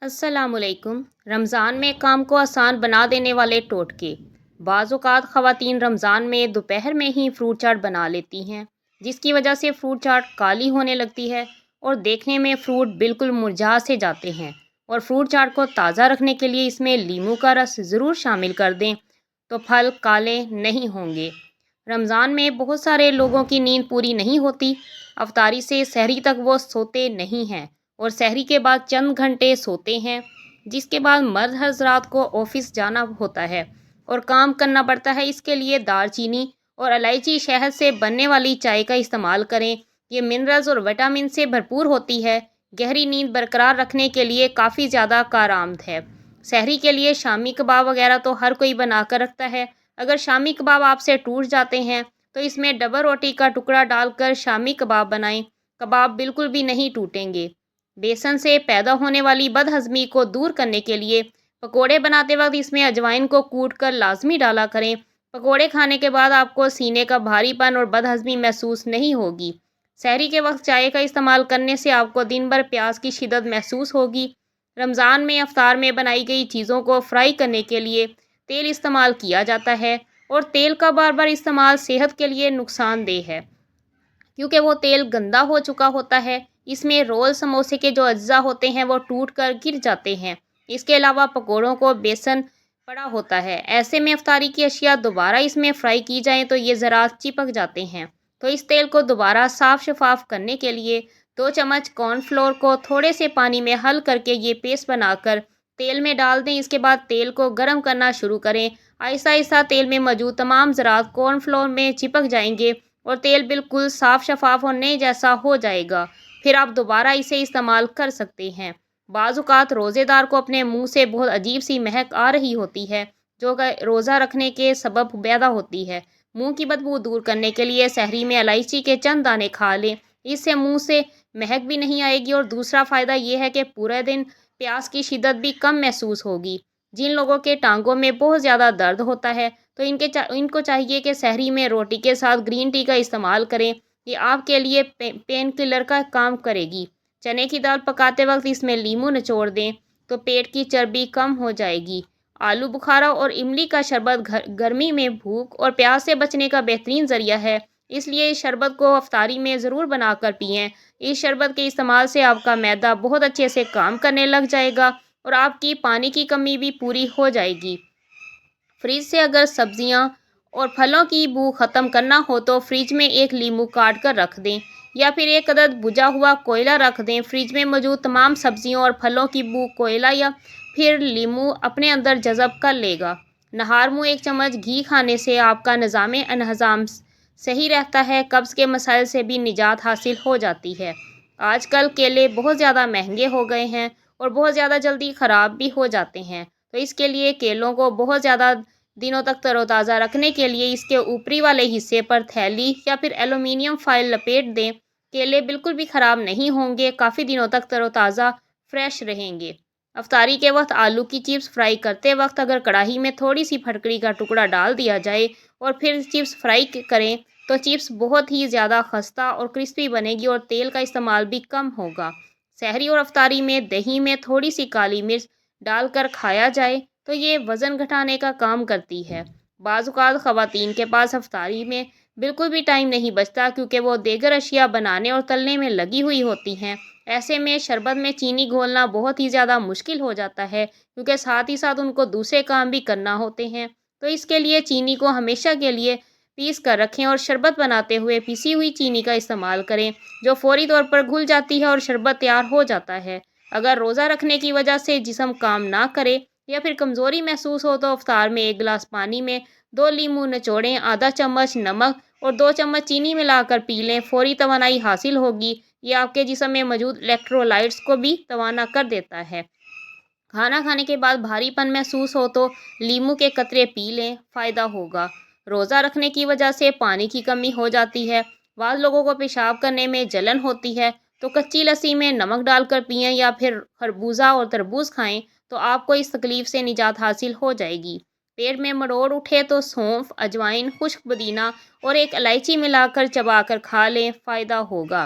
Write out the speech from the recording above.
السلام علیکم۔ رمضان میں کام کو آسان بنا دینے والے ٹوٹکے۔ بعض اوقات خواتین رمضان میں دوپہر میں ہی فروٹ چاٹ بنا لیتی ہیں، جس کی وجہ سے فروٹ چاٹ کالی ہونے لگتی ہے اور دیکھنے میں فروٹ بالکل مرجھا سے جاتے ہیں۔ اور فروٹ چاٹ کو تازہ رکھنے کے لیے اس میں لیموں کا رس ضرور شامل کر دیں تو پھل کالے نہیں ہوں گے۔ رمضان میں بہت سارے لوگوں کی نیند پوری نہیں ہوتی۔ افطاری سے سحری تک وہ سوتے نہیں ہیں اور سحری کے بعد چند گھنٹے سوتے ہیں، جس کے بعد مرد حضرات کو آفس جانا ہوتا ہے اور کام کرنا پڑتا ہے۔ اس کے لیے دار چینی اور الائچی شہد سے بننے والی چائے کا استعمال کریں۔ یہ منرلز اور وٹامن سے بھرپور ہوتی ہے، گہری نیند برقرار رکھنے کے لیے کافی زیادہ کارآمد ہے۔ سحری کے لیے شامی کباب وغیرہ تو ہر کوئی بنا کر رکھتا ہے۔ اگر شامی کباب آپ سے ٹوٹ جاتے ہیں تو اس میں ڈبل روٹی کا ٹکڑا ڈال کر شامی کباب بنائیں، کباب بالکل بھی نہیں ٹوٹیں گے۔ بیسن سے پیدا ہونے والی بد ہضمی کو دور کرنے کے لیے پکوڑے بناتے وقت اس میں اجوائن کو کوٹ کر لازمی ڈالا کریں۔ پکوڑے کھانے کے بعد آپ کو سینے کا بھاری پن اور بد ہضمی محسوس نہیں ہوگی۔ سحری کے وقت چائے کا استعمال کرنے سے آپ کو دن بھر پیاس کی شدت محسوس ہوگی۔ رمضان میں افطار میں بنائی گئی چیزوں کو فرائی کرنے کے لیے تیل استعمال کیا جاتا ہے اور تیل کا بار بار استعمال صحت کے لیے نقصان دہ ہے، کیونکہ وہ تیل گندا ہو چکا ہوتا ہے۔ اس میں رول سموسے کے جو اجزاء ہوتے ہیں وہ ٹوٹ کر گر جاتے ہیں۔ اس کے علاوہ پکوڑوں کو بیسن پڑا ہوتا ہے، ایسے میں افطاری کی اشیاء دوبارہ اس میں فرائی کی جائیں تو یہ ذرات چپک جاتے ہیں۔ تو اس تیل کو دوبارہ صاف شفاف کرنے کے لیے 2 چمچ کارن فلور کو تھوڑے سے پانی میں حل کر کے یہ پیسٹ بنا کر تیل میں ڈال دیں۔ اس کے بعد تیل کو گرم کرنا شروع کریں۔ آہستہ آہستہ تیل میں موجود تمام ذرات کارن فلور میں چپک جائیں گے اور تیل بالکل صاف شفاف اور نئے جیسا ہو جائے گا۔ پھر آپ دوبارہ اسے استعمال کر سکتے ہیں۔ بعض اوقات روزے دار کو اپنے منہ سے بہت عجیب سی مہک آ رہی ہوتی ہے، جو کہ روزہ رکھنے کے سبب پیدا ہوتی ہے۔ منہ کی بدبو دور کرنے کے لیے سحری میں الائچی کے چند دانے کھا لیں، اس سے منہ سے مہک بھی نہیں آئے گی اور دوسرا فائدہ یہ ہے کہ پورے دن پیاس کی شدت بھی کم محسوس ہوگی۔ جن لوگوں کے ٹانگوں میں بہت زیادہ درد ہوتا ہے تو ان کو چاہیے کہ سحری میں روٹی کے ساتھ گرین ٹی کا استعمال کریں، یہ آپ کے لیے پین کلر کا کام کرے گی۔ چنے کی دال پکاتے وقت اس میں لیموں نچوڑ دیں تو پیٹ کی چربی کم ہو جائے گی۔ آلو بخارا اور املی کا شربت گرمی میں بھوک اور پیاس سے بچنے کا بہترین ذریعہ ہے، اس لیے اس شربت کو افطاری میں ضرور بنا کر پئیں۔ اس شربت کے استعمال سے آپ کا معدہ بہت اچھے سے کام کرنے لگ جائے گا اور آپ کی پانی کی کمی بھی پوری ہو جائے گی۔ فریج سے اگر سبزیاں اور پھلوں کی بو ختم کرنا ہو تو فریج میں ایک لیموں کاٹ کر رکھ دیں یا پھر ایک عدد بجھا ہوا کوئلہ رکھ دیں۔ فریج میں موجود تمام سبزیوں اور پھلوں کی بو کوئلہ یا پھر لیموں اپنے اندر جذب کر لے گا۔ نہار منہ 1 چمچ گھی کھانے سے آپ کا نظام انہضام صحیح رہتا ہے، قبض کے مسائل سے بھی نجات حاصل ہو جاتی ہے۔ آج کل کیلے بہت زیادہ مہنگے ہو گئے ہیں اور بہت زیادہ جلدی خراب بھی ہو جاتے ہیں، تو اس کے لیے کیلوں کو بہت زیادہ دنوں تک تر و تازہ رکھنے کے لیے اس کے اوپری والے حصے پر تھیلی یا پھر ایلومینیم فائل لپیٹ دیں۔ کیلے بالکل بھی خراب نہیں ہوں گے، کافی دنوں تک تر و تازہ فریش رہیں گے۔ افطاری کے وقت آلو کی چپس فرائی کرتے وقت اگر کڑاہی میں تھوڑی سی پھٹکری کا ٹکڑا ڈال دیا جائے اور پھر چپس فرائی کریں تو چپس بہت ہی زیادہ خستہ اور کرسپی بنے گی اور تیل کا استعمال بھی کم ہوگا۔ سحری اور افطاری میں دہی میں تھوڑی سی کالی مرچ ڈال کر کھایا جائے تو یہ وزن گھٹانے کا کام کرتی ہے۔ بعض اوقات خواتین کے پاس افطاری میں بالکل بھی ٹائم نہیں بچتا کیونکہ وہ دیگر اشیاء بنانے اور تلنے میں لگی ہوئی ہوتی ہیں۔ ایسے میں شربت میں چینی گھولنا بہت ہی زیادہ مشکل ہو جاتا ہے کیونکہ ساتھ ہی ساتھ ان کو دوسرے کام بھی کرنا ہوتے ہیں، تو اس کے لیے چینی کو ہمیشہ کے لیے پیس کر رکھیں اور شربت بناتے ہوئے پیسی ہوئی چینی کا استعمال کریں، جو فوری طور پر گھل جاتی ہے اور شربت تیار ہو جاتا ہے۔ اگر روزہ رکھنے کی وجہ سے جسم کام نہ کرے یا پھر کمزوری محسوس ہو تو افطار میں 1 گلاس پانی میں 2 لیموں نچوڑیں، آدھا چمچ نمک اور 2 چمچ چینی ملا کر پی لیں، فوری توانائی حاصل ہوگی۔ یہ آپ کے جسم میں موجود الیکٹرولائٹس کو بھی توانا کر دیتا ہے۔ کھانا کھانے کے بعد بھاری پن محسوس ہو تو لیموں کے قطرے پی لیں، فائدہ ہوگا۔ روزہ رکھنے کی وجہ سے پانی کی کمی ہو جاتی ہے، بعض لوگوں کو پیشاب کرنے میں جلن ہوتی ہے تو کچی لسی میں نمک ڈال کر پئیں یا پھر خربوزہ اور تربوز کھائیں تو آپ کو اس تکلیف سے نجات حاصل ہو جائے گی۔ پیٹ میں مروڑ اٹھے تو سونف، اجوائن، خشک پودینہ اور ایک الائچی ملا کر چبا کر کھا لیں، فائدہ ہوگا۔